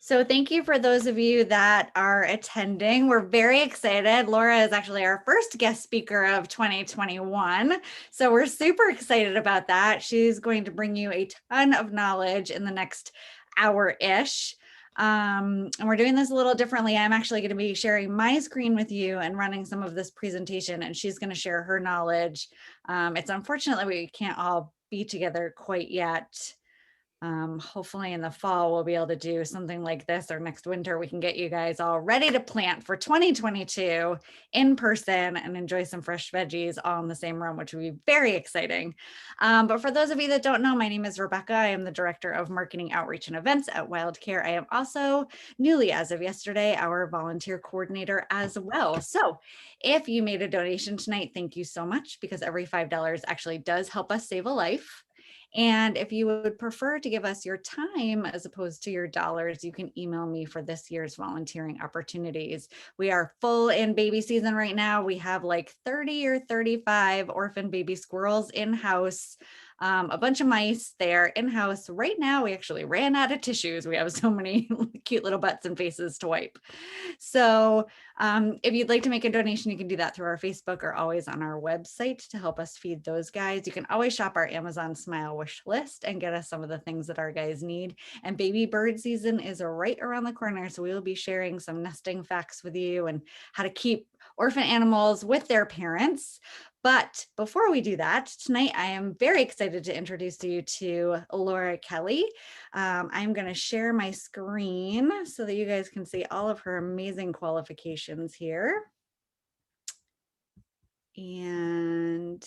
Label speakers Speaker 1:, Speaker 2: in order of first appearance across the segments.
Speaker 1: So thank you for those of you that are attending. We're very excited. Laura is actually our first guest speaker of 2021. So we're super excited about that. She's going to bring you a ton of knowledge in the next hour-ish. And we're doing this a little differently. I'm actually going to be sharing my screen with you and running some of this presentation, and she's going to share her knowledge. It's unfortunately we can't all be together quite yet. Hopefully in the fall, we'll be able to do something like this, or next winter, we can get you guys all ready to plant for 2022 in person and enjoy some fresh veggies all in the same room, which would be very exciting. But for those of you that don't know, my name is Rebecca. I am the Director of Marketing Outreach and Events at Wildcare. I am also newly, as of yesterday, our volunteer coordinator as well. So if you made a donation tonight, thank you so much, because every $5 actually does help us save a life. And if you would prefer to give us your time as opposed to your dollars, you can email me for this year's volunteering opportunities. We are full in baby season right now. We have like 30 or 35 orphan baby squirrels in-house. A bunch of mice there in-house. Right now, we actually ran out of tissues. We have so many cute little butts and faces to wipe. So if you'd like to make a donation, you can do that through our Facebook or always on our website to help us feed those guys. You can always shop our Amazon Smile wish list and get us some of the things that our guys need. And baby bird season is right around the corner. So we will be sharing some nesting facts with you and how to keep orphan animals with their parents. But before we do that, tonight I am very excited to introduce you to Laura Kelley. I'm going to share my screen so that you guys can see all of her amazing qualifications here. And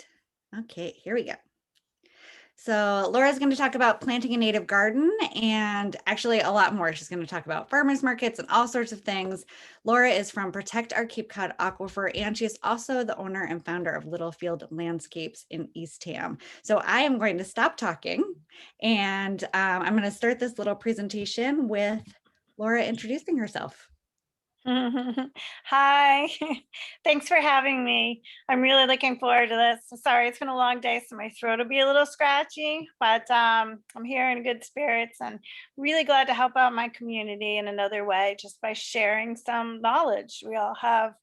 Speaker 1: okay, here we go. So Laura's going to talk about planting a native garden and actually a lot more. She's going to talk about farmers markets and all sorts of things. Laura is from Protect Our Cape Cod Aquifer, and she is also the owner and founder of Littlefield Landscapes in Eastham. So I am going to stop talking, and I'm going to start this little presentation with Laura introducing herself.
Speaker 2: Hi, thanks for having me. I'm really looking forward to this. Sorry, it's been a long day, so my throat will be a little scratchy, but I'm here in good spirits and really glad to help out my community in another way, just by sharing some knowledge. We all have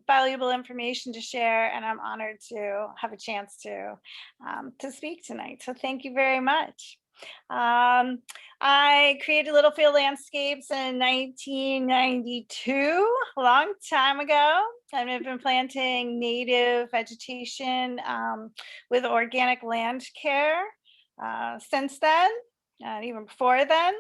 Speaker 2: valuable information to share, and I'm honored to have a chance to speak tonight. So thank you very much. I created Littlefield Landscapes in 1992, a long time ago, and I've been planting native vegetation with organic land care since then, and even before then.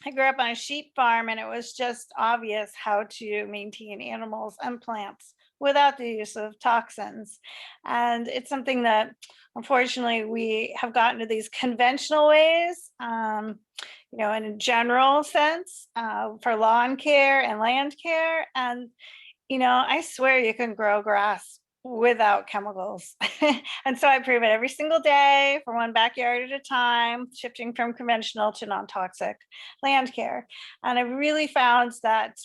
Speaker 2: I grew up on a sheep farm, and it was just obvious how to maintain animals and plants without the use of toxins. And it's something that, unfortunately, we have gotten to these conventional ways, in a general sense, for lawn care and land care. And, I swear you can grow grass without chemicals. And so I prove it every single day, for one backyard at a time, shifting from conventional to non-toxic land care. And I really found that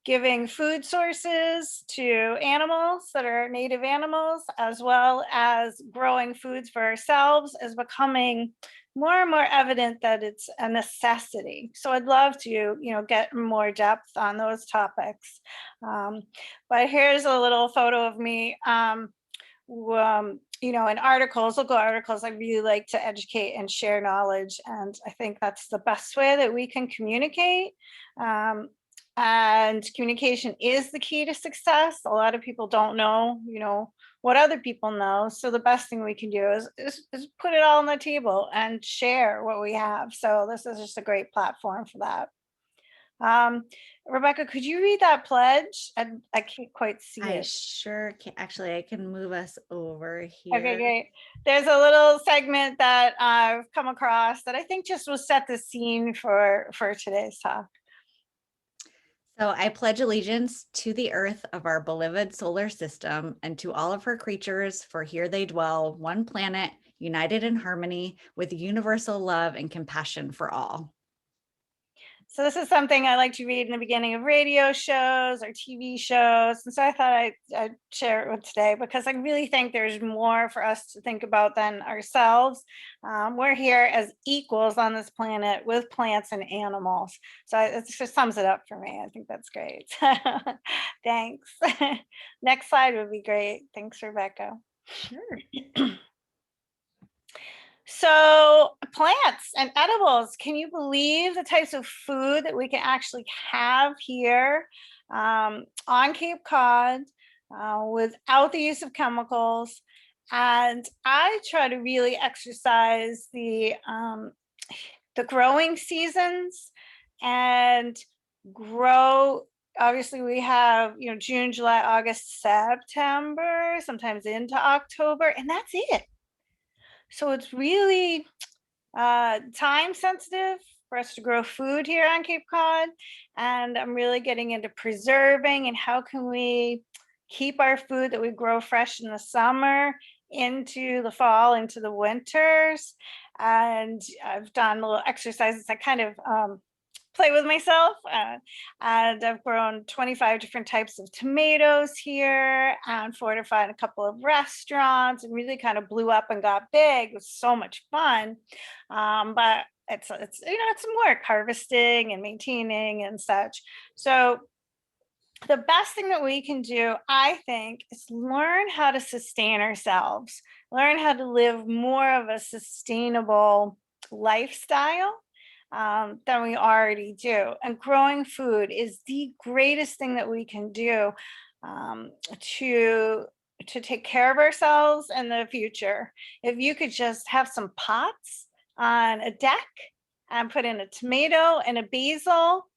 Speaker 2: giving food sources to animals that are native animals, as well as growing foods for ourselves, is becoming more and more evident that it's a necessity. So I'd love to, get more depth on those topics. But here's a little photo of me. In articles, local articles, I really like to educate and share knowledge. And I think that's the best way that we can communicate. And communication is the key to success. A lot of people don't know, what other people know. So the best thing we can do is put it all on the table and share what we have. So this is just a great platform for that. Rebecca, could you read that pledge? I can't quite see it.
Speaker 1: I sure can. Actually, I can move us over here.
Speaker 2: Okay, great. There's a little segment that I've come across that I think just will set the scene for today's talk.
Speaker 1: So I pledge allegiance to the earth of our beloved solar system and to all of her creatures, for here they dwell, one planet, united in harmony, with universal love and compassion for all.
Speaker 2: So this is something I like to read in the beginning of radio shows or TV shows. And so I thought I'd share it with today because I really think there's more for us to think about than ourselves. We're here as equals on this planet with plants and animals. So it just sums it up for me. I think that's great. Thanks. Next slide would be great. Thanks, Rebecca.
Speaker 1: Sure.
Speaker 2: So plants and edibles, can you believe the types of food that we can actually have here on Cape Cod without the use of chemicals? And I try to really exercise the growing seasons and grow. Obviously we have, June, July, August, September, sometimes into October, and that's it. So it's really time sensitive for us to grow food here on Cape Cod. And I'm really getting into preserving and how can we keep our food that we grow fresh in the summer into the fall, into the winters. And I've done little exercises. I kind of play with myself, and I've grown 25 different types of tomatoes here and fortified a couple of restaurants and really kind of blew up and got big. It was so much fun, but it's some work harvesting and maintaining and such. So the best thing that we can do, I think, is learn how to sustain ourselves, learn how to live more of a sustainable lifestyle than we already do. And growing food is the greatest thing that we can do to take care of ourselves in the future. If you could just have some pots on a deck and put in a tomato and a basil,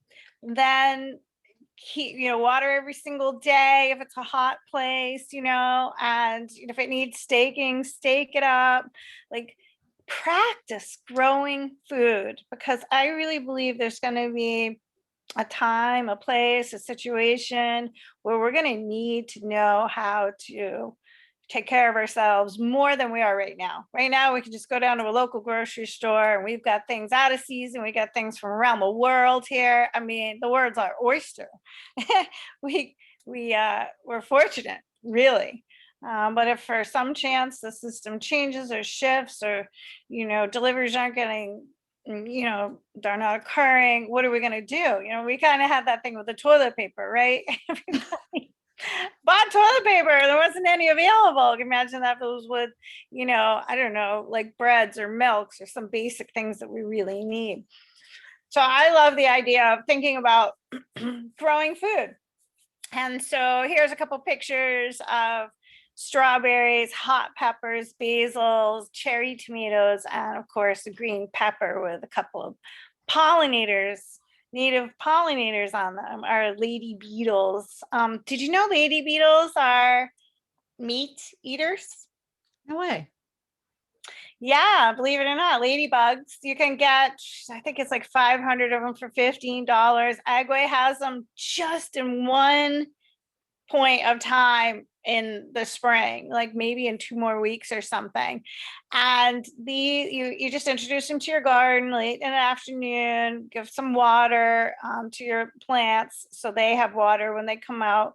Speaker 2: then keep water every single day if it's a hot place, and if it needs staking, stake it up. Like, practice growing food, because I really believe there's going to be a time, a place, a situation where we're going to need to know how to take care of ourselves more than we are right now. Right now, we can just go down to a local grocery store and we've got things out of season. We got things from around the world here. I mean, the world's our oyster. We're fortunate, really. But if for some chance the system changes or shifts or, deliveries aren't getting, they're not occurring, what are we going to do? We kind of had that thing with the toilet paper, right? Everybody bought toilet paper. There wasn't any available. Imagine that if it was with, I don't know, like breads or milks or some basic things that we really need. So I love the idea of thinking about growing food. And so here's a couple pictures of strawberries, hot peppers, basils, cherry tomatoes, and of course a green pepper with a couple of pollinators, native pollinators on them, are lady beetles. Did you know lady beetles are meat eaters?
Speaker 1: No way.
Speaker 2: Yeah, believe it or not, ladybugs. You can get, I think it's like 500 of them for $15. Agway has them just in one point of time in the spring, like maybe in 2 more weeks or something. And you just introduce them to your garden late in the afternoon, give some water to your plants so they have water when they come out.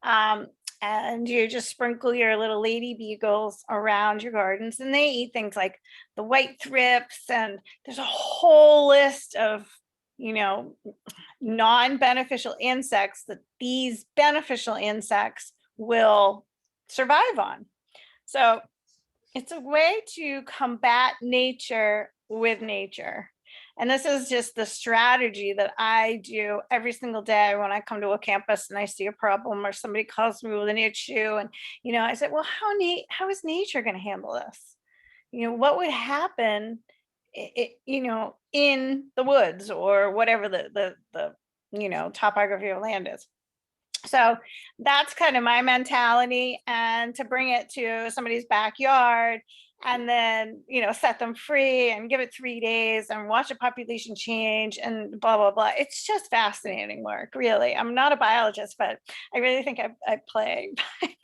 Speaker 2: And you just sprinkle your little lady beagles around your gardens, and they eat things like the white thrips, and there's a whole list of non-beneficial insects that these beneficial insects will survive on. So it's a way to combat nature with nature. And this is just the strategy that I do every single day when I come to a campus and I see a problem or somebody calls me with an issue. And, I said, well, how is nature going to handle this? What would happen in the woods or whatever the topography of land is. So that's kind of my mentality, and to bring it to somebody's backyard and then, set them free and give it 3 days and watch a population change and blah, blah, blah. It's just fascinating work, really. I'm not a biologist, but I really think I play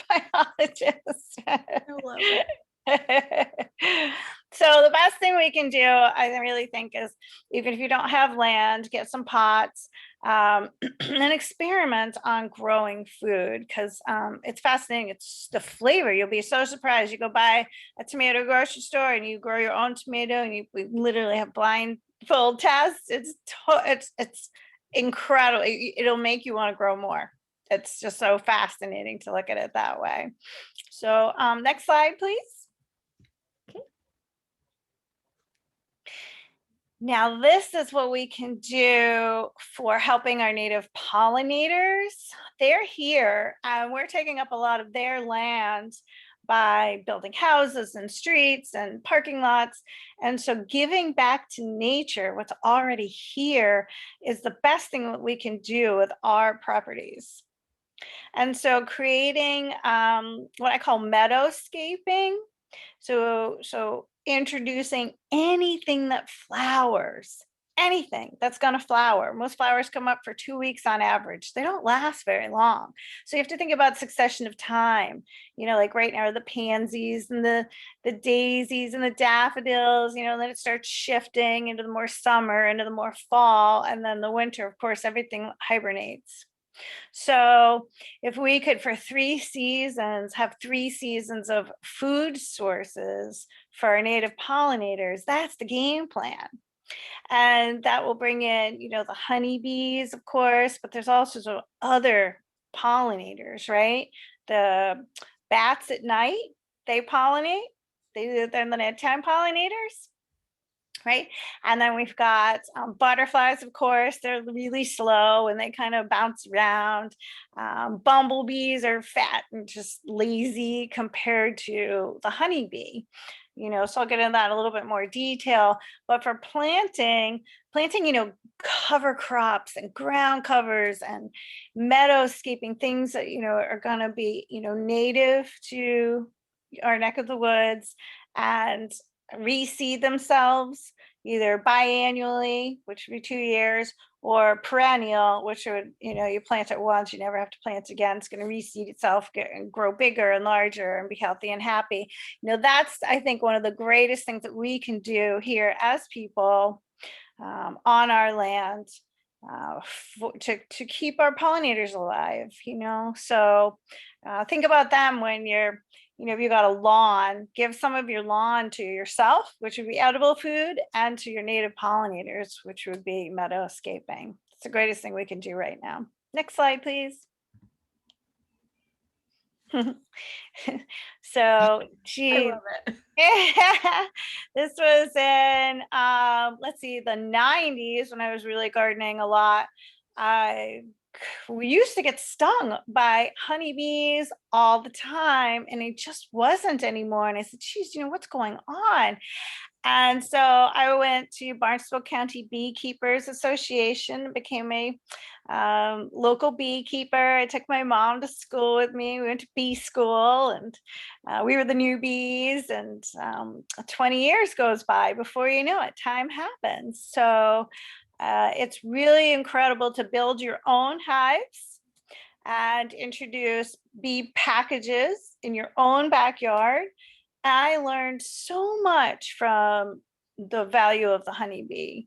Speaker 2: biologist.
Speaker 1: I love it.
Speaker 2: So the best thing we can do, I really think, is even if you don't have land, get some pots, and experiment on growing food, because it's fascinating. It's the flavor. You'll be so surprised. You go buy a tomato grocery store and you grow your own tomato, and we literally have blindfold tests. It's incredible. It'll make you want to grow more. It's just so fascinating to look at it that way. So next slide, please. Now, this is what we can do for helping our native pollinators. They're here, and we're taking up a lot of their land by building houses and streets and parking lots. And so giving back to nature, what's already here, is the best thing that we can do with our properties. And so creating what I call meadowscaping. So introducing anything that flowers, anything that's going to flower. Most flowers come up for 2 weeks on average. They don't last very long. So you have to think about succession of time. Like right now, the pansies and the daisies and the daffodils, and then it starts shifting into the more summer, into the more fall, and then the winter, of course, everything hibernates. So if we could, for 3 seasons, have 3 seasons of food sources for our native pollinators, that's the game plan. And that will bring in, the honeybees, of course, but there's also other pollinators, right? The bats at night, they pollinate. They're the nighttime pollinators. Right. And then we've got butterflies, of course. They're really slow and they kind of bounce around. Bumblebees are fat and just lazy compared to the honeybee. So I'll get into that a little bit more detail. But for planting, cover crops and ground covers and meadowscaping, things that, are going to be, native to our neck of the woods and reseed themselves either biannually, which would be 2 years, or perennial, which would, you plant it once, you never have to plant again. It's going to reseed itself, and grow bigger and larger and be healthy and happy. That's, I think, one of the greatest things that we can do here as people on our land to keep our pollinators alive. So think about them when you're, if you got a lawn, give some of your lawn to yourself, which would be edible food, and to your native pollinators, which would be meadowscaping. It's the greatest thing we can do right now. Next slide, please. So,
Speaker 1: I love it.
Speaker 2: This was in, let's see, the 90s when I was really gardening a lot. We used to get stung by honeybees all the time, and it just wasn't anymore. And I said, geez, what's going on? And so I went to Barnstable County Beekeepers Association, became a local beekeeper. I took my mom to school with me. We went to bee school, and we were the newbies. And 20 years goes by before you know it, time happens. So it's really incredible to build your own hives and introduce bee packages in your own backyard. I learned so much from the value of the honeybee.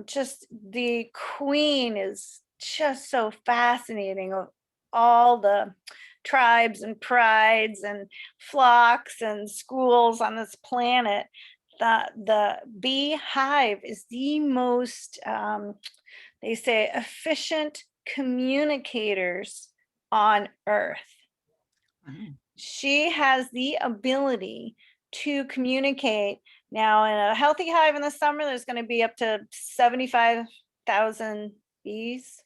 Speaker 2: Just the queen is just so fascinating, of all the tribes and prides and flocks and schools on this planet. The beehive is the most, they say, efficient communicators on Earth. Wow. She has the ability to communicate. Now, in a healthy hive in the summer, there's going to be up to 75,000 bees.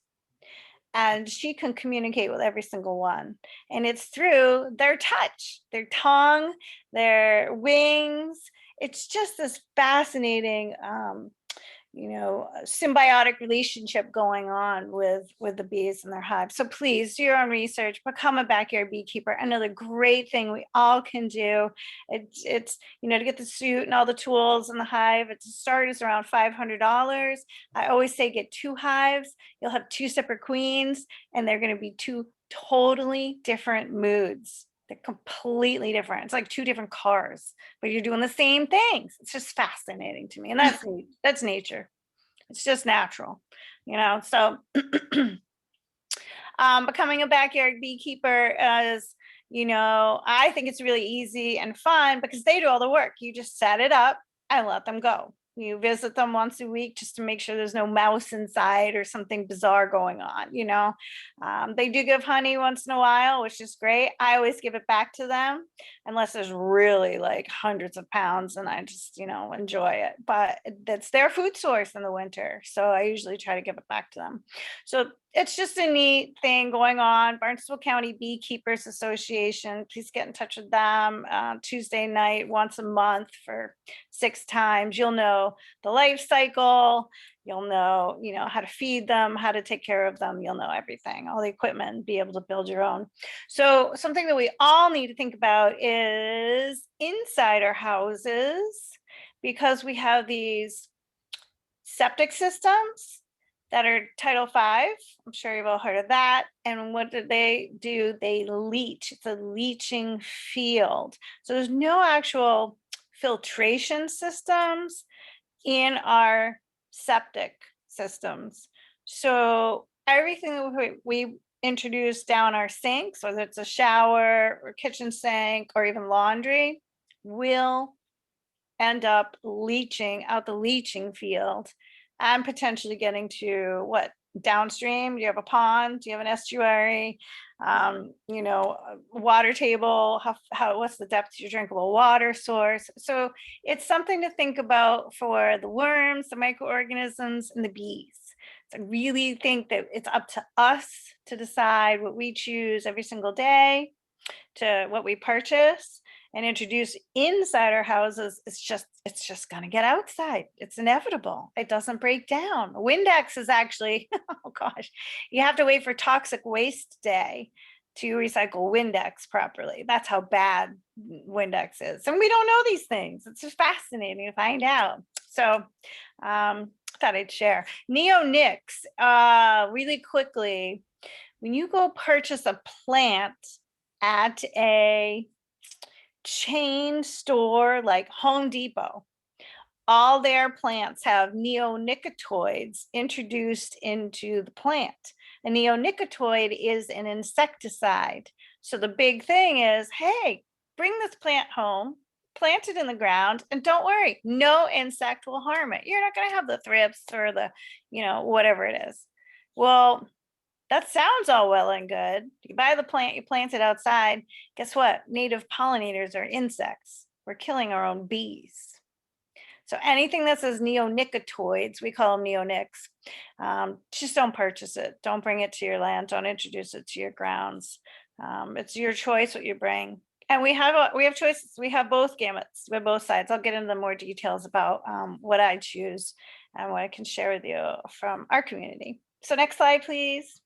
Speaker 2: And she can communicate with every single one. And it's through their touch, their tongue, their wings. It's just this fascinating, symbiotic relationship going on with the bees in their hive. So please do your own research, become a backyard beekeeper. Another great thing we all can do. It's to get the suit and all the tools in the hive. It starts around $500. I always say get 2 hives. You'll have 2 separate queens, and they're going to be 2 totally different moods. They're completely different. It's like two different cars, but you're doing the same things. It's just fascinating to me. And that's nature. It's just natural, you know? So becoming a backyard beekeeper is, you know, I think it's really easy and fun because they do all the work. You just set it up and let them go. You visit them once a week just to make sure there's no mouse inside or something bizarre going on, you know. They do give honey once in a while, which is great. I always give it back to them unless there's really like hundreds of pounds and I just, you know, enjoy it. But that's their food source in the winter. So I usually try to give it back to them. So it's just a neat thing going on. Barnstable County Beekeepers Association, please get in touch with them Tuesday night, once a month for 6 times. You'll know the life cycle. You'll know, you know, how to feed them, how to take care of them. You'll know everything, all the equipment, and be able to build your own. So something that we all need to think about is inside our houses, because we have these septic systems that are Title V. I'm sure you've all heard of that. And what do? They leach. It's a leaching field. So there's no actual filtration systems in our septic systems. So everything that we introduce down our sinks, whether it's a shower or kitchen sink or even laundry, will end up leaching out the leaching field and potentially getting to what, downstream. Do you have a pond? Do you have an estuary? You know, water table, what's the depth of your drinkable water source? So it's something to think about for the worms, the microorganisms, and the bees. So I really think that it's up to us to decide what we choose every single day, to what we purchase and introduce inside our houses. It's just going to get outside. It's inevitable. It doesn't break down. Windex is actually, oh gosh, you have to wait for toxic waste day to recycle Windex properly. That's how bad Windex is. And we don't know these things. It's just fascinating to find out. So thought I'd share. Neonics, really quickly, when you go purchase a plant at a chain store like Home Depot, all their plants have neonicotinoids introduced into the plant. A neonicotinoid is an insecticide. So the big thing is, hey, bring this plant home, plant it in the ground, and don't worry, no insect will harm it. You're not going to have the thrips or the, you know, whatever it is. Well, that sounds all well and good. You buy the plant, you plant it outside. Guess what? Native pollinators are insects. We're killing our own bees. So anything that says neonicotinoids, we call them neonics. Just don't purchase it. Don't bring it to your land. Don't introduce it to your grounds. It's your choice what you bring. And we have choices. We have both gamuts. We have both sides. I'll get into more details about what I choose and what I can share with you from our community. So next slide, please.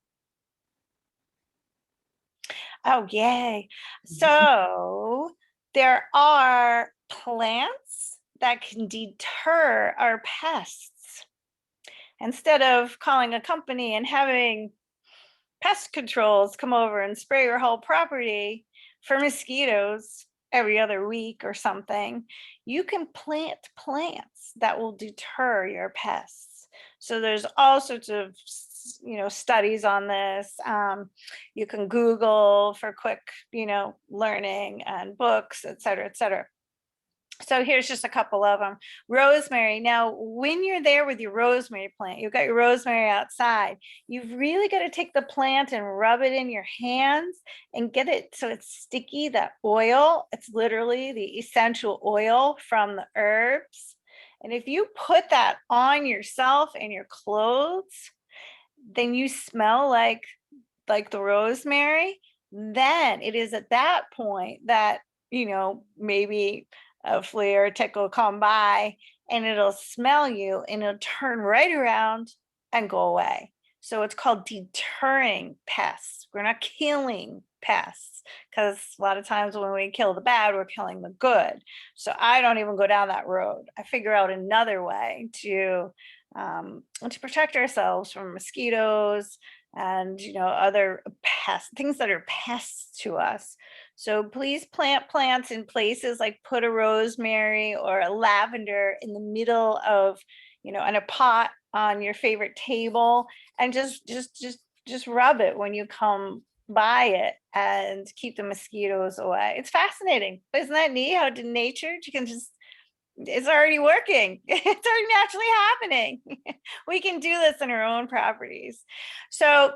Speaker 2: Oh, yay. So there are plants that can deter our pests. Instead of calling a company and having pest controls come over and spray your whole property for mosquitoes every other week or something, you can plant plants that will deter your pests. So there's all sorts of, you know, studies on this. You can Google for quick, you know, learning and books, et cetera, et cetera. So here's just a couple of them. Rosemary. Now, when you're there with your rosemary plant, you've got your rosemary outside, you've really got to take the plant and rub it in your hands and get it so it's sticky, that oil. It's literally the essential oil from the herbs. And if you put that on yourself and your clothes, then you smell like the rosemary. Then it is at that point that, you know, maybe a flea or a tick will come by and it'll smell you and it'll turn right around and go away. So it's called deterring pests. We're not killing pests, because a lot of times when we kill the bad, we're killing the good. So I don't even go down that road. I figure out another way to protect ourselves from mosquitoes and, you know, other pests, things that are pests to us. So please plant plants in places like put a rosemary or a lavender in the middle of, in a pot on your favorite table, and just rub it when you come by it and keep the mosquitoes away. It's fascinating. Isn't that neat how in nature you can just, it's already working. It's already naturally happening. We can do this in our own properties. So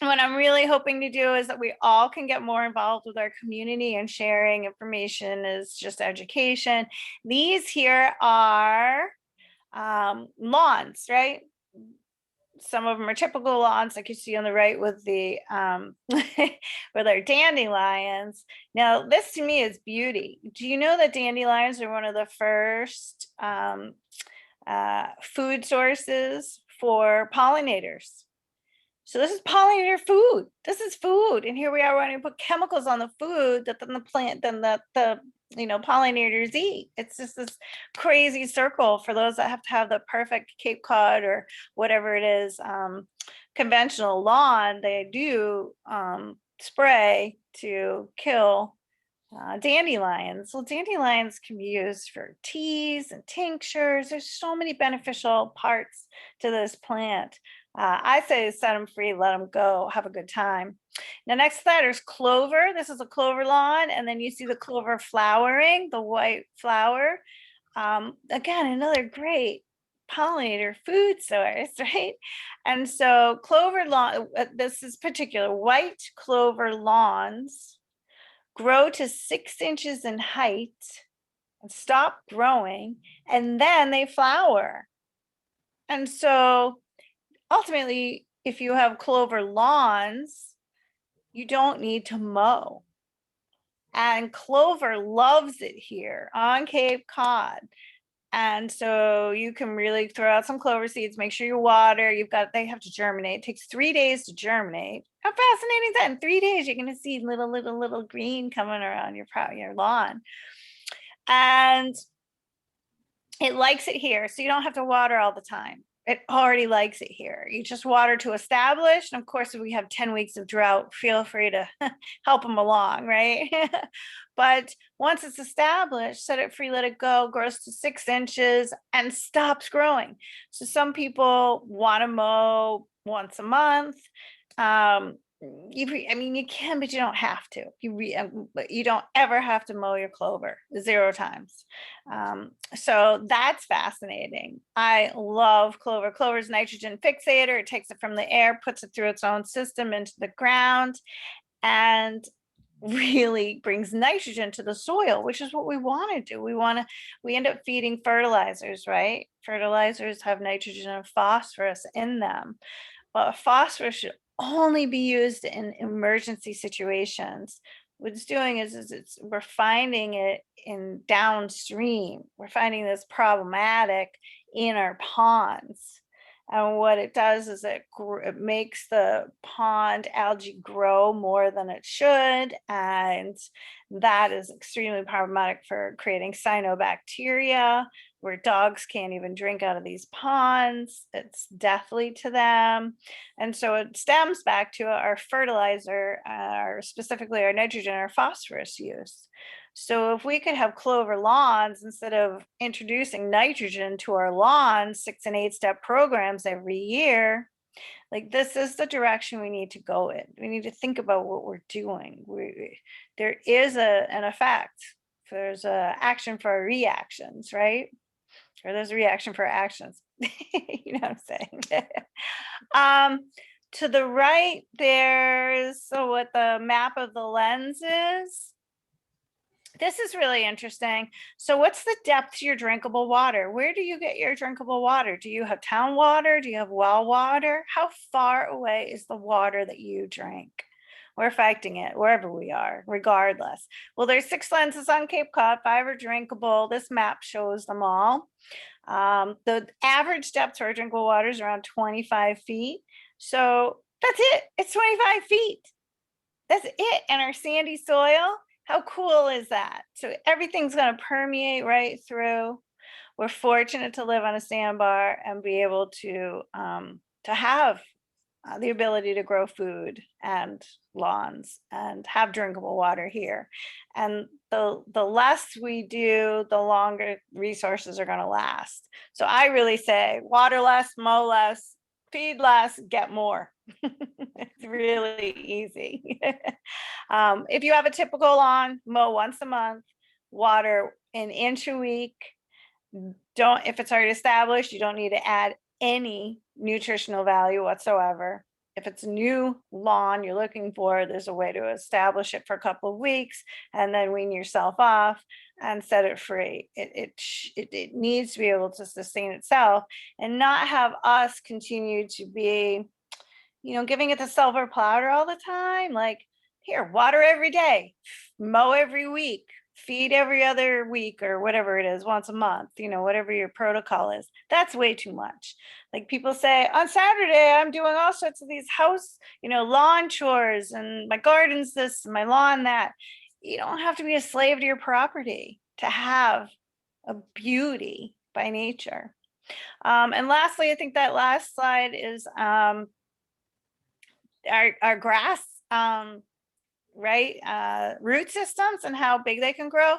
Speaker 2: what I'm really hoping to do is that we all can get more involved with our community, and sharing information is just education. These here are lawns, right? Some of them are typical lawns, like you see on the right with the with our dandelions. Now, this to me is beauty. Do you know that dandelions are one of the first food sources for pollinators? So this is pollinator food. This is food, and here we are wanting to put chemicals on the food that then the plant, then the pollinators eat. It's just this crazy circle for those that have to have the perfect Cape Cod or whatever it is, conventional lawn. They do spray to kill dandelions. Well, dandelions can be used for teas and tinctures. There's so many beneficial parts to this plant. I say set them free, let them go, have a good time. Now, next to that is clover. This is a clover lawn, and then you see the clover flowering, the white flower. Again, another great pollinator food source, right? And so clover lawn, this is particular, white clover lawns grow to 6 inches in height and stop growing, and then they flower. And so ultimately, if you have clover lawns, you don't need to mow. And clover loves it here on Cape Cod. And so you can really throw out some clover seeds, make sure you water. They have to germinate. It takes 3 days to germinate. How fascinating is that? In 3 days, you're going to see little green coming around your lawn. And it likes it here, so you don't have to water all the time. It already likes it here. You just water to establish. And of course, if we have 10 weeks of drought, feel free to help them along, right? But once it's established, set it free, let it go, grows to 6 inches and stops growing. So some people want to mow once a month. You can, but you don't have to. You don't ever have to mow your clover 0 times. So that's fascinating. I love clover. Clover's nitrogen fixator. It takes it from the air, puts it through its own system into the ground, and really brings nitrogen to the soil, which is what we want to do. We end up feeding fertilizers, right? Fertilizers have nitrogen and phosphorus in them, but phosphorus should only be used in emergency situations. What it's doing is we're finding it in downstream. We're finding this problematic in our ponds. And what it does is it makes the pond algae grow more than it should. And that is extremely problematic for creating cyanobacteria, where dogs can't even drink out of these ponds. It's deathly to them. And so it stems back to our fertilizer, specifically our nitrogen or phosphorus use. So if we could have clover lawns, instead of introducing nitrogen to our lawns, 6 and 8 step programs every year, like this is the direction we need to go in. We need to think about what we're doing. There is an effect. There's a action for our reactions, right? Or there's a reaction for actions. You know what I'm saying? To the right, there's what the map of the lens is. This is really interesting. So what's the depth to your drinkable water? Where do you get your drinkable water? Do you have town water? Do you have well water? How far away is the water that you drink? We're affecting it wherever we are, regardless. Well, there's 6 lenses on Cape Cod, 5 are drinkable. This map shows them all. The average depth for our drinkable water is around 25 feet. So that's it. It's 25 feet. That's it. And our sandy soil, how cool is that? So everything's going to permeate right through. We're fortunate to live on a sandbar and be able to have the ability to grow food and lawns and have drinkable water here. And the less we do, the longer resources are going to last. So I really say water less, mow less, feed less, get more. It's really easy. If you have a typical lawn, mow once a month, water an inch a week. If it's already established, you don't need to add any nutritional value whatsoever. If it's a new lawn you're looking for, there's a way to establish it for a couple of weeks and then wean yourself off and set it free. It needs to be able to sustain itself and not have us continue to be, giving it the silver platter all the time. Like, here, water every day, mow every week, feed every other week, or whatever it is, once a month, whatever your protocol is. That's way too much. Like people say, on Saturday, I'm doing all sorts of these house, lawn chores, and my garden's this, my lawn that. You don't have to be a slave to your property to have a beauty by nature. And lastly, I think that last slide is our grass, right? Root systems and how big they can grow.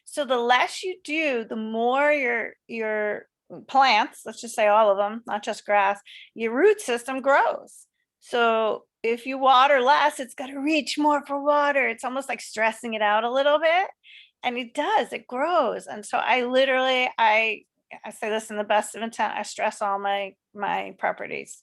Speaker 2: So the less you do, the more your plants, let's just say all of them, not just grass, your root system grows. So if you water less, it's got to reach more for water. It's almost like stressing it out a little bit. And it does, it grows. And so I say this in the best of intent, I stress all my properties,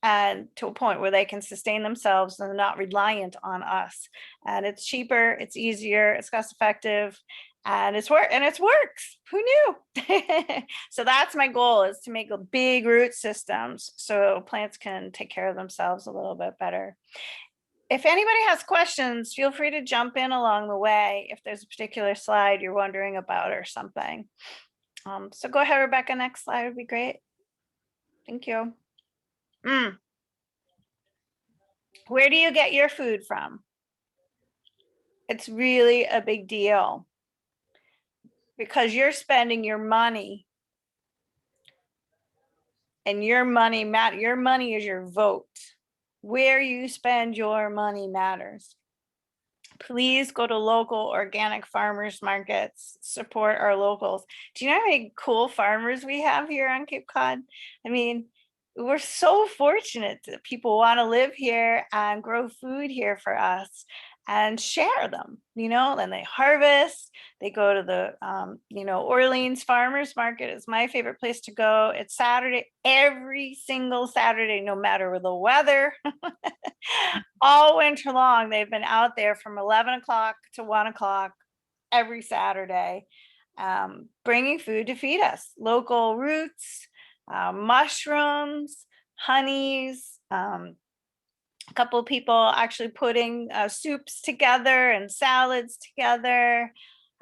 Speaker 2: and to a point where they can sustain themselves and they're not reliant on us. And it's cheaper, it's easier, it's cost effective, and it works. Who knew? So that's my goal, is to make a big root systems so plants can take care of themselves a little bit better. If anybody has questions, feel free to jump in along the way if there's a particular slide you're wondering about or something. So go ahead, Rebecca, next slide would be great. Thank you. Where do you get your food from? It's really a big deal because you're spending your money, and your money is your vote. Where you spend your money matters. Please go to local organic farmers markets, support our locals. Do you know how many cool farmers we have here on Cape Cod? I mean, we're so fortunate that people want to live here and grow food here for us and share them, then they harvest, they go to the, Orleans Farmers Market is my favorite place to go. It's Saturday, every single Saturday, no matter the weather, all winter long. They've been out there from 11 o'clock to 1 o'clock every Saturday, bringing food to feed us, local roots, mushrooms, honeys, a couple of people actually putting soups together and salads together.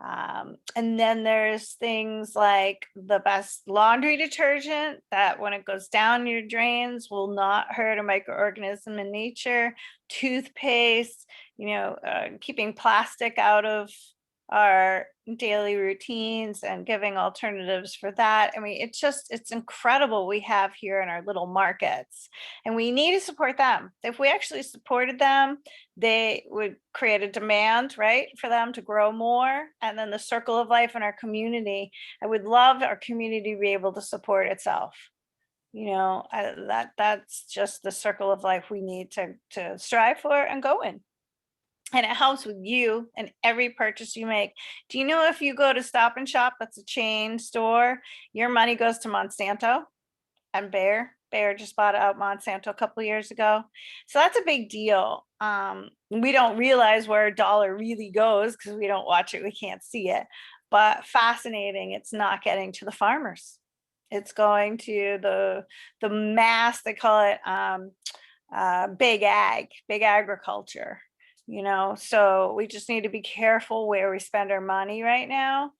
Speaker 2: And then there's things like the best laundry detergent that when it goes down your drains will not hurt a microorganism in nature. Toothpaste, keeping plastic out of our daily routines and giving alternatives for that. I mean, it's incredible we have here in our little markets, and we need to support them. If we actually supported them, they would create a demand, right, for them to grow more. And then the circle of life in our community, I would love our community to be able to support itself. That's just the circle of life we need to strive for and go in. And it helps with you and every purchase you make. Do you know if you go to Stop and Shop, that's a chain store, your money goes to Monsanto and Bayer? Bayer just bought out Monsanto a couple of years ago. So that's a big deal. We don't realize where a dollar really goes because we don't watch it. We can't see it. But fascinating, it's not getting to the farmers. It's going to the mass, they call it big agriculture. So we just need to be careful where we spend our money right now,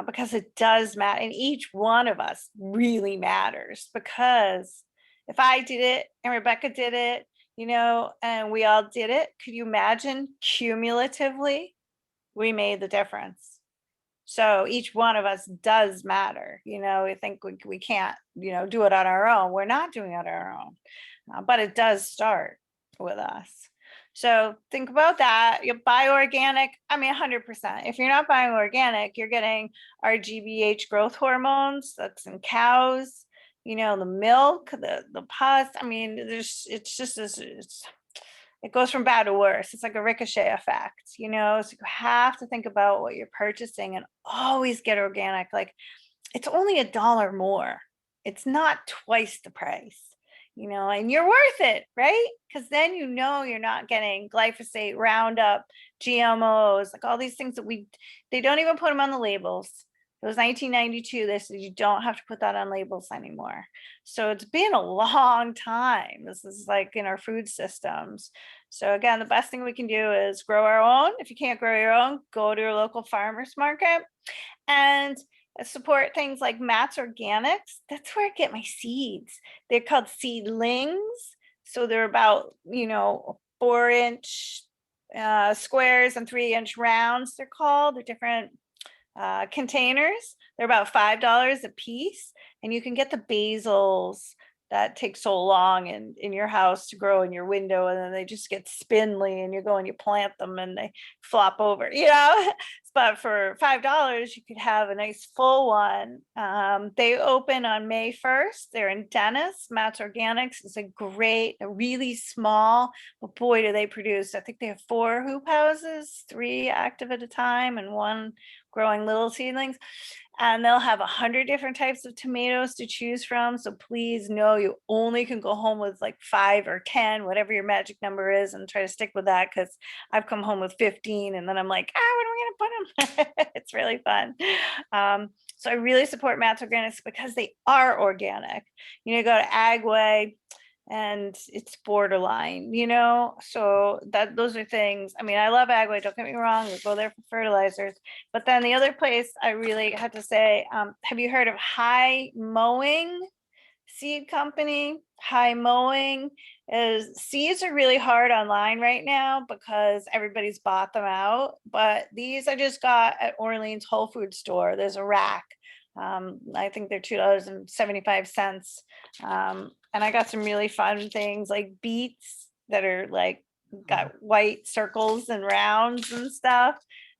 Speaker 2: because it does matter. And each one of us really matters, because if I did it and Rebecca did it, and we all did it, could you imagine cumulatively we made the difference? So each one of us does matter. We think we can't, do it on our own. We're not doing it on our own, but it does start with us. So think about that. You buy organic. I mean, 100%. If you're not buying organic, you're getting RGBH growth hormones. That's in cows. The milk, the pus. I mean, it goes from bad to worse. It's like a ricochet effect, so you have to think about what you're purchasing and always get organic. Like, it's only $1 more. It's not twice the price, and you're worth it, right? Because then you're not getting glyphosate, Roundup, GMOs, like all these things that they don't even put them on the labels. It was 1992. They said you don't have to put that on labels anymore. So it's been a long time. This is like in our food systems. So again, the best thing we can do is grow our own. If you can't grow your own, go to your local farmer's market and support things like Matt's Organics. That's where I get my seeds. They're called seedlings. So they're about, 4-inch squares and 3-inch rounds. They're different containers. They're about $5 a piece, and you can get the basils that take so long in your house to grow in your window, and then they just get spindly, and you go and you plant them and they flop over. But for $5 you could have a nice full one. They open on May 1st. They're in Dennis. Matt's Organics is a really small, but boy, do they produce. I think they have 4 hoop houses, 3 active at a time and 1 growing little seedlings, and they'll have 100 different types of tomatoes to choose from. So please know you only can go home with like 5 or 10, whatever your magic number is, and try to stick with that, because I've come home with 15 and then I'm like, when are we gonna put them? It's really fun. So I really support Matt's Organics because they are organic. Go to Agway and it's borderline, so those are things. I mean, I love Agway, don't get me wrong, we go there for fertilizers, but then the other place I really had to say, have you heard of High Mowing Seed Company? High Mowing seeds are really hard online right now because everybody's bought them out, but these I just got at Orleans Whole Food Store. There's a rack. I think they're $2.75. And I got some really fun things like beets that are like got white circles and rounds and stuff.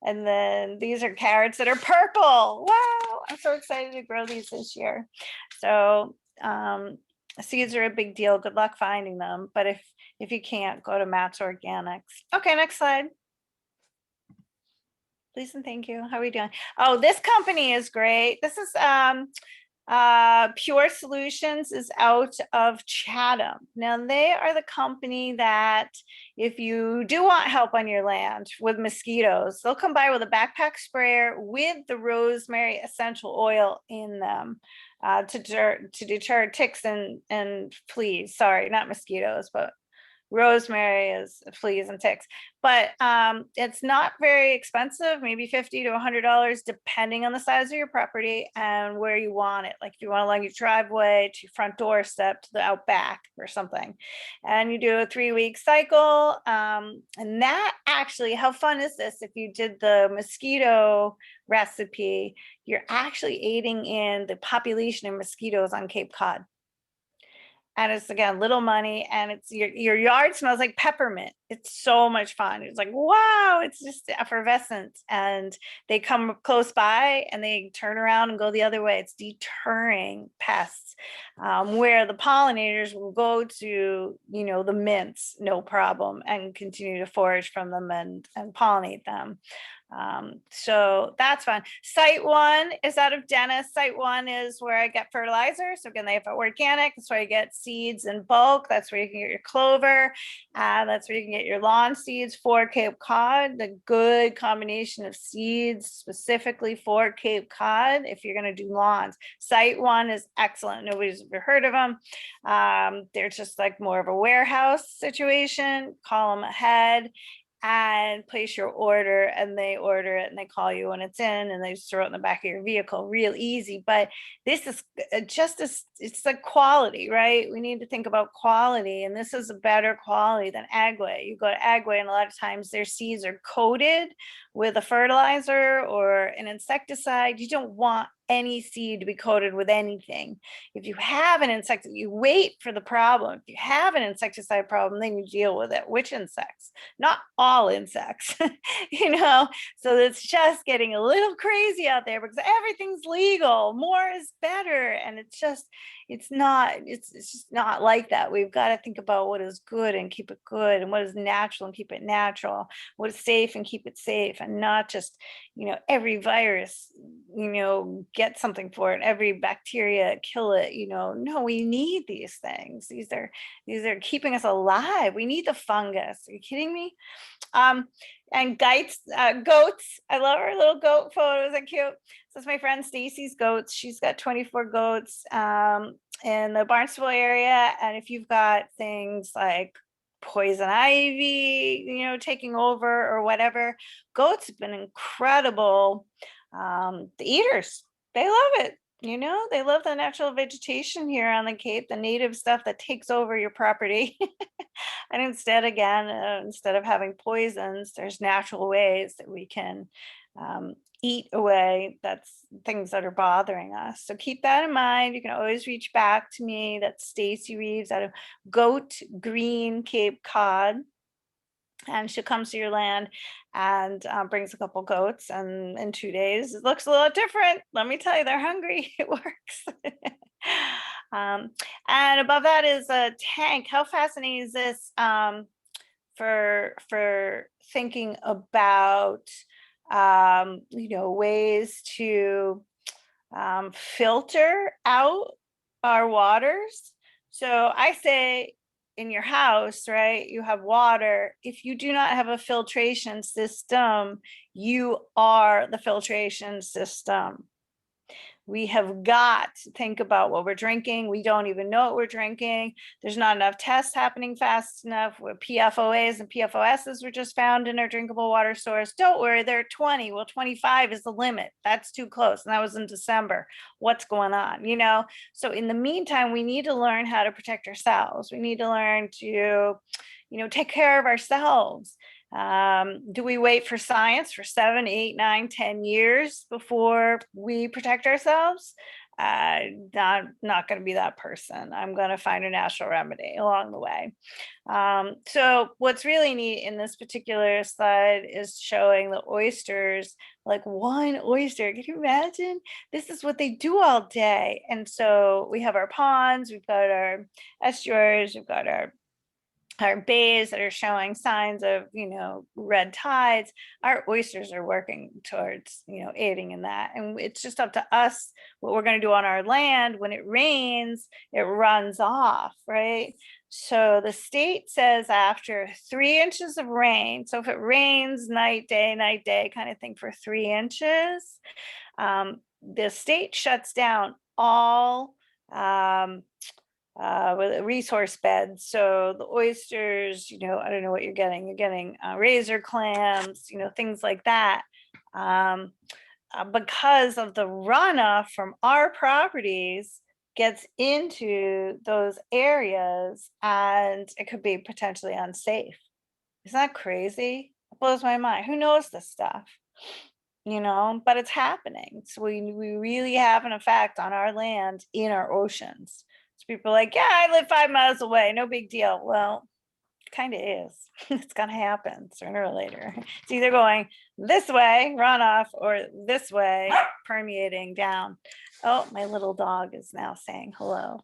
Speaker 2: And then these are carrots that are purple. Wow, I'm so excited to grow these this year. So seeds are a big deal. Good luck finding them. But if you can't, go to Matt's Organics. Okay, next slide. Please and thank you. How are we doing? Oh, this company is great. This is Pure Solutions is out of Chatham. Now they are the company that if you do want help on your land with mosquitoes, they'll come by with a backpack sprayer with the rosemary essential oil in them to deter ticks and fleas. Sorry, not mosquitoes, but rosemary is fleas and ticks. But it's not very expensive, maybe $50 to $100, depending on the size of your property and where you want it. Like if you want along your driveway to your front doorstep to the out back or something. And you do a 3-week cycle. And that actually, how fun is this? If you did the mosquito recipe, you're actually aiding in the population of mosquitoes on Cape Cod. And it's, again, little money, and it's your yard smells like peppermint. It's so much fun. It's like, wow, it's just effervescent. And they come close by and they turn around and go the other way. It's deterring pests, where the pollinators will go to, the mints, no problem, and continue to forage from them and pollinate them. So that's fun. Site 1 is out of Dennis. Site 1 is where I get fertilizer. So again, they have organic. That's where you get seeds in bulk. That's where you can get your clover. That's where you can get your lawn seeds for Cape Cod. The good combination of seeds specifically for Cape Cod if you're going to do lawns. Site 1 is excellent. Nobody's ever heard of them. They're just like more of a warehouse situation. Call them ahead. and place your order, and they order it and they call you when it's in, and they just throw it in the back of your vehicle, real easy. But this is just as, it's the quality, right? We need to think about quality, and this is a better quality than Agway. You go to Agway and a lot of times their seeds are coated with a fertilizer or an insecticide. You don't want any seed to be coated with anything. If you have an insecticide, you wait for the problem. If you have an insecticide problem, then you deal with it. Which insects? Not all insects, you know? So it's just getting a little crazy out there because everything's legal. More is better. And it's just not like that. We've got to think about what is good and keep it good, and what is natural and keep it natural, what is safe and keep it safe, and not just, you know, every virus, you know, get something for it, every bacteria kill it, you know. No, we need these things. These are keeping us alive. We need the fungus. Are you kidding me? And goats. I love our little goat photos. They're cute. So it's my friend Stacy's goats. She's got 24 goats in the Barnstable area. And if you've got things like poison ivy, you know, taking over or whatever, goats have been incredible. The eaters, they love it. You know, they love the natural vegetation here on the Cape, the native stuff that takes over your property. And instead, again, instead of having poisons, there's natural ways that we can eat away that's things that are bothering us. So keep that in mind. You can always reach back to me. That's Stacy Reeves out of Goat Green, Cape Cod. And she comes to your land and brings a couple goats, and in 2 days it looks a little different. Let me tell you, they're hungry. It works. And above that is a tank. How fascinating is this for thinking about you know, ways to filter out our waters? So I say, in your house, right, you have water. If you do not have a filtration system, you are the filtration system. We have got to think about what we're drinking. We don't even know what we're drinking. There's not enough tests happening fast enough. Where PFOAs and PFOSs were just found in our drinkable water source. Don't worry, they're 20. Well, 25 is the limit. That's too close. And that was in December. What's going on? You know, so in the meantime, we need to learn how to protect ourselves. We need to learn to, you know, take care of ourselves. Do we wait for science for 7, 8, 9, 10 years before we protect ourselves? Not going to be that person. I'm going to find a natural remedy along the way. So what's really neat in this particular slide is showing the oysters, like one oyster. Can you imagine? This is what they do all day. And so we have our ponds, we've got our estuaries, we've got our bays that are showing signs of, you know, red tides. Our oysters are working towards, you know, aiding in that. And it's just up to us what we're going to do on our land. When it rains, it runs off, right? So the state says after 3 inches of rain, so if it rains night, day kind of thing for 3 inches, the state shuts down all with resource beds. So the oysters, you know, I don't know what you're getting. You're getting razor clams, you know, things like that. Because of the runoff from our properties gets into those areas, and it could be potentially unsafe. Isn't that crazy? It blows my mind. Who knows this stuff? You know, but it's happening. So we really have an effect on our land in our oceans. So people are like, yeah, I live 5 miles away, no big deal. Well, it kind of is. It's gonna happen sooner or later. It's either going this way, runoff, or this way, permeating down. Oh, my little dog is now saying hello.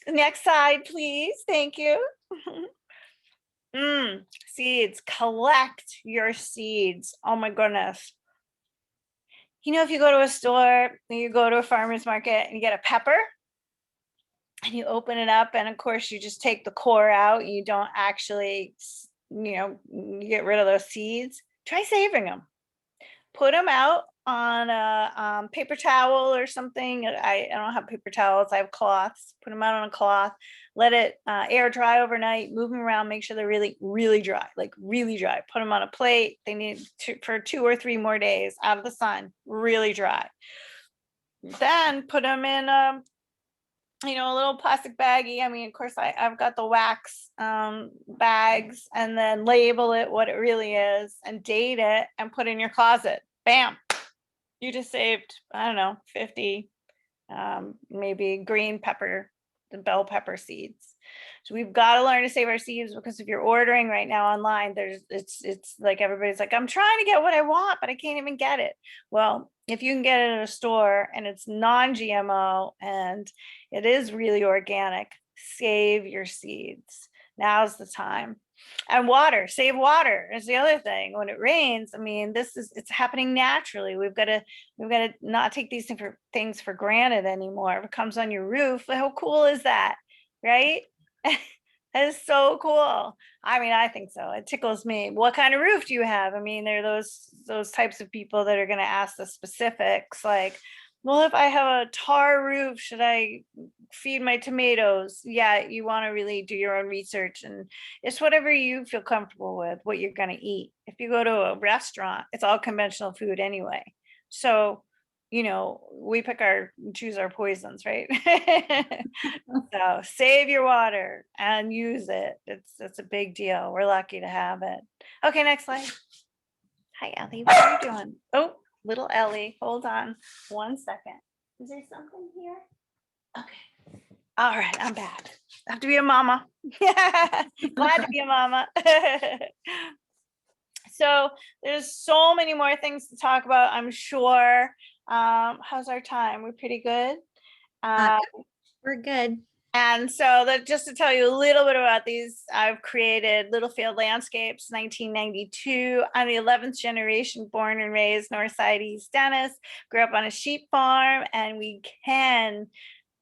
Speaker 2: Next slide, please. Thank you. Seeds. Collect your seeds. Oh my goodness. You know, if you go to a store, you go to a farmer's market and you get a pepper and you open it up, and of course you just take the core out, and you don't actually, you know, you get rid of those seeds. Try saving them. Put them out on a paper towel or something. I don't have paper towels. I have cloths. Put them out on a cloth. Let it air dry overnight. Move them around. Make sure they're really, really dry, like really dry. Put them on a plate. They need for 2 or 3 more days out of the sun, really dry. Then put them in a little plastic baggie. I mean, of course, I've got the wax bags, and then label it what it really is and date it and put it in your closet. Bam. You just saved, I don't know, 50 maybe green pepper, the bell pepper seeds. So we've got to learn to save our seeds, because if you're ordering right now online, it's like everybody's like, I'm trying to get what I want, but I can't even get it. Well, if you can get it at a store and it's non-GMO and it is really organic, save your seeds. Now's the time. And water, save water is the other thing. When it rains, I mean, it's happening naturally. We've got to not take these things for granted anymore. If it comes on your roof, how cool is that? Right? That is so cool. I mean, I think so. It tickles me. What kind of roof do you have? I mean, there are those types of people that are going to ask the specifics, like, well, if I have a tar roof, should I feed my tomatoes? Yeah, you want to really do your own research, and it's whatever you feel comfortable with, what you're going to eat. If you go to a restaurant, it's all conventional food anyway. So, we choose our poisons, right? So save your water and use it. It's a big deal. We're lucky to have it. Okay, next slide. Hi, Ellie. What are you doing? Oh, little Ellie. Hold on 1 second. Is there something here? Okay. All right, I'm back. I have to be a mama. Glad to be a mama. So there's so many more things to talk about, I'm sure. How's our time? We're pretty good.
Speaker 1: We're good.
Speaker 2: And so just to tell you a little bit about these, I've created Littlefield Landscapes, 1992. I'm the 11th generation, born and raised Northside East Dennis, grew up on a sheep farm, and we can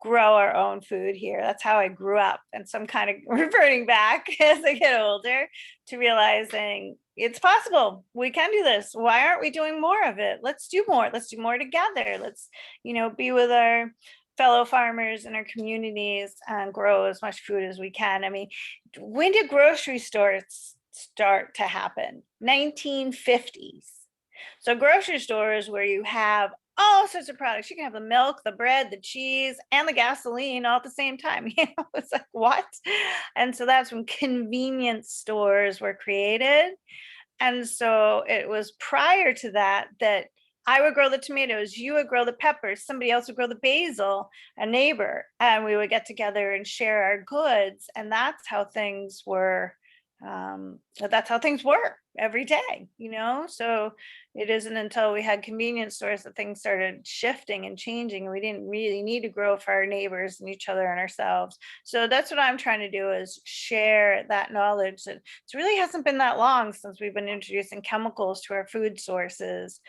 Speaker 2: grow our own food here. That's how I grew up. And so I'm kind of reverting back as I get older to realizing it's possible. We can do this. Why aren't we doing more of it? Let's do more. Let's do more together. Let's, be with our fellow farmers in our communities and grow as much food as we can. I mean, when did grocery stores start to happen? 1950s. So grocery stores where you have all sorts of products. You can have the milk, the bread, the cheese, and the gasoline all at the same time. It's like, what? And so that's when convenience stores were created. And so it was prior to that I would grow the tomatoes, you would grow the peppers, somebody else would grow the basil, a neighbor, and we would get together and share our goods. And that's how things were. That's how things were every day, so it isn't until we had convenience stores that things started shifting and changing, and we didn't really need to grow for our neighbors and each other and ourselves. So that's what I'm trying to do, is share that knowledge that it really hasn't been that long since we've been introducing chemicals to our food sources.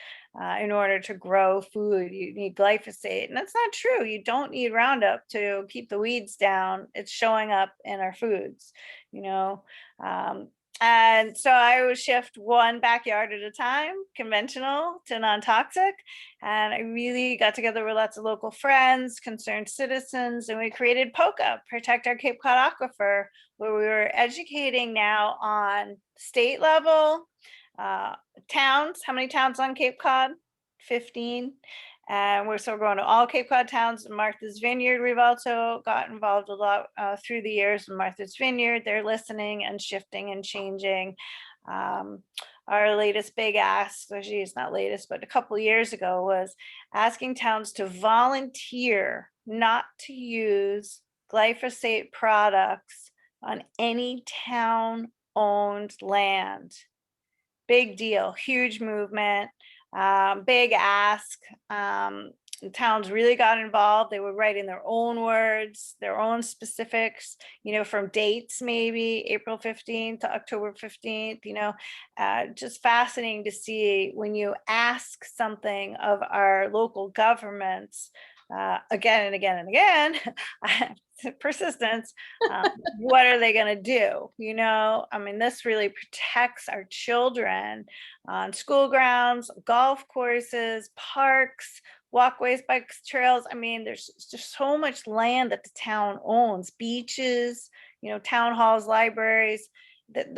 Speaker 2: In order to grow food, you need glyphosate, and that's not true. You don't need Roundup to keep the weeds down. It's showing up in our foods, and so I would shift one backyard at a time, conventional to non-toxic. And I really got together with lots of local friends, concerned citizens, and we created POCCA, Protect Our Cape Cod Aquifer, where we were educating now on state level, towns. How many towns on Cape Cod? 15. And we're going to all Cape Cod towns. Martha's Vineyard, we've also got involved a lot through the years in Martha's Vineyard. They're listening and shifting and changing. Our latest big ask, it's not latest, but a couple of years ago, was asking towns to volunteer not to use glyphosate products on any town-owned land. Big deal, huge movement. Big ask. The towns really got involved. They were writing their own words, their own specifics, from dates, maybe April 15th to October 15th, just fascinating to see when you ask something of our local governments, again and again and again, persistence, what are they going to do? I mean, this really protects our children on school grounds, golf courses, parks, walkways, bikes, trails. I mean, there's just so much land that the town owns, beaches, town halls, libraries,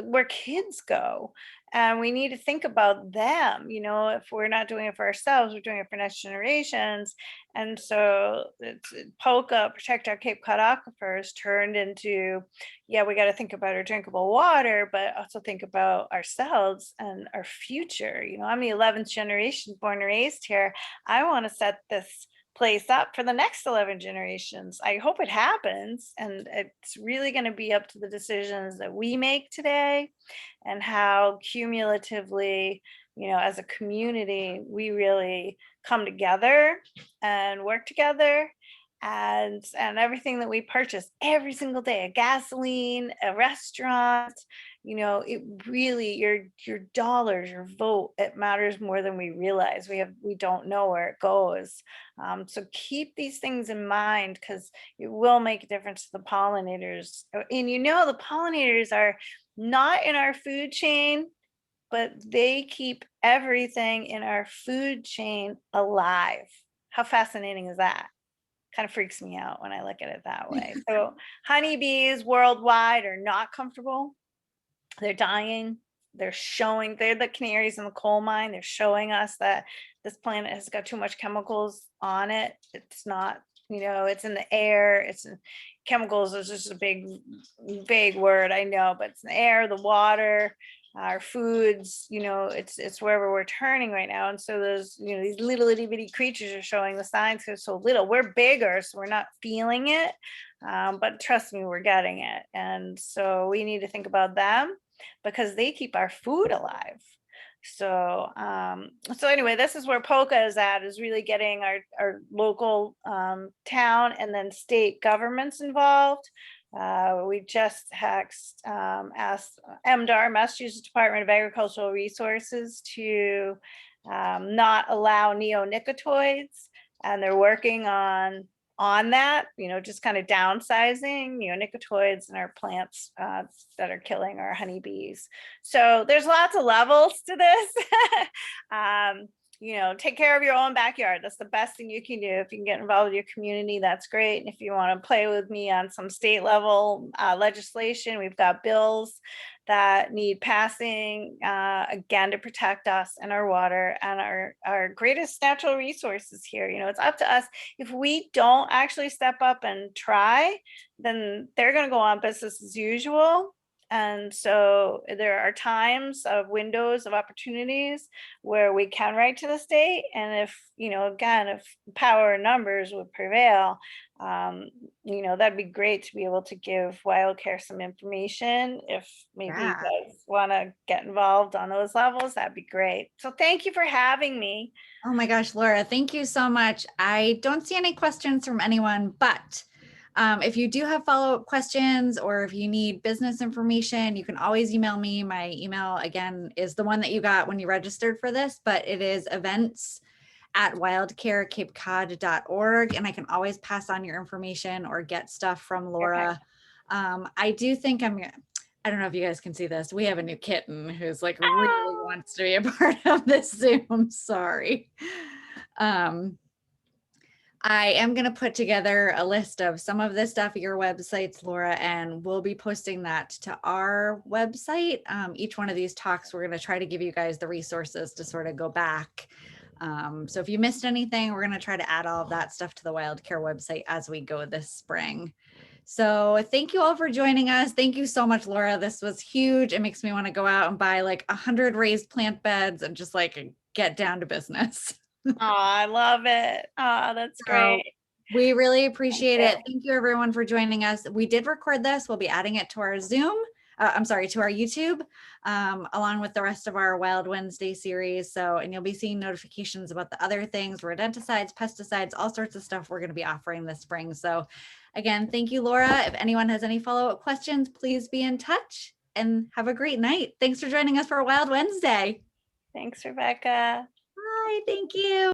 Speaker 2: where kids go. And we need to think about them. If we're not doing it for ourselves, we're doing it for next generations. And so it's POCCA, Protect Our Cape Cod Aquifers, turned into, yeah, we got to think about our drinkable water, but also think about ourselves and our future. I'm the 11th generation born and raised here. I want to set this place up for the next 11 generations. I hope it happens. And it's really going to be up to the decisions that we make today and how cumulatively, as a community, we really come together and work together. And everything that we purchase every single day, a gasoline, a restaurant, it really, your dollars, your vote, it matters more than we realize. We don't know where it goes. So keep these things in mind, because it will make a difference to the pollinators. And the pollinators are not in our food chain, but they keep everything in our food chain alive. How fascinating is that? Kind of freaks me out when I look at it that way. So honeybees worldwide are not comfortable. They're dying. They're the canaries in the coal mine. They're showing us that this planet has got too much chemicals on it. It's not, it's in the air. Chemicals is just a big, vague word, I know, but it's in the air, the water, our foods, it's wherever we're turning right now. And so those, these little itty bitty creatures are showing the signs. They're so little. We're bigger, so we're not feeling it. But trust me, we're getting it. And so we need to think about them, because they keep our food alive. So anyway, this is where POCCA is really getting our local town and then state governments involved. We just asked MDAR, Massachusetts Department of Agricultural Resources, to not allow neonicotinoids, and they're working on that, just kind of downsizing neonicotinoids in our plants that are killing our honeybees. So there's lots of levels to this. Take care of your own backyard. That's the best thing you can do. If you can get involved with your community, that's great. And if you want to play with me on some state level legislation, we've got bills that need passing, again, to protect us and our water and our greatest natural resources here. It's up to us. If we don't actually step up and try, then they're going to go on business as usual. And so there are times of windows of opportunities where we can write to the state. And if, again, if power and numbers would prevail, that'd be great to be able to give Wildcare some information. If maybe you guys want to get involved on those levels, that'd be great. So thank you for having me.
Speaker 1: Oh my gosh, Laura, thank you so much. I don't see any questions from anyone, but if you do have follow-up questions, or if you need business information, you can always email me. My email, again, is the one that you got when you registered for this, but it is events@wildcarecapecod.org, and I can always pass on your information or get stuff from Laura. Okay. I do think I don't know if you guys can see this. We have a new kitten who's like really wants to be a part of this Zoom. Sorry. I am going to put together a list of some of this stuff at your websites, Laura, and we'll be posting that to our website. Each one of these talks, we're going to try to give you guys the resources to sort of go back. So if you missed anything, we're going to try to add all of that stuff to the Wildcare website as we go this spring. So thank you all for joining us. Thank you so much, Laura. This was huge. It makes me want to go out and buy like 100 raised plant beds and just like get down to business.
Speaker 2: Oh, I love it. Oh, that's great.
Speaker 1: We really appreciate it. Thank you everyone for joining us. We did record this. We'll be adding it to our Zoom. To our YouTube, along with the rest of our Wild Wednesday series. And you'll be seeing notifications about the other things, rodenticides, pesticides, all sorts of stuff we're going to be offering this spring. So again, thank you, Laura. If anyone has any follow-up questions, please be in touch, and have a great night. Thanks for joining us for Wild Wednesday.
Speaker 2: Thanks, Rebecca.
Speaker 1: Bye, thank you.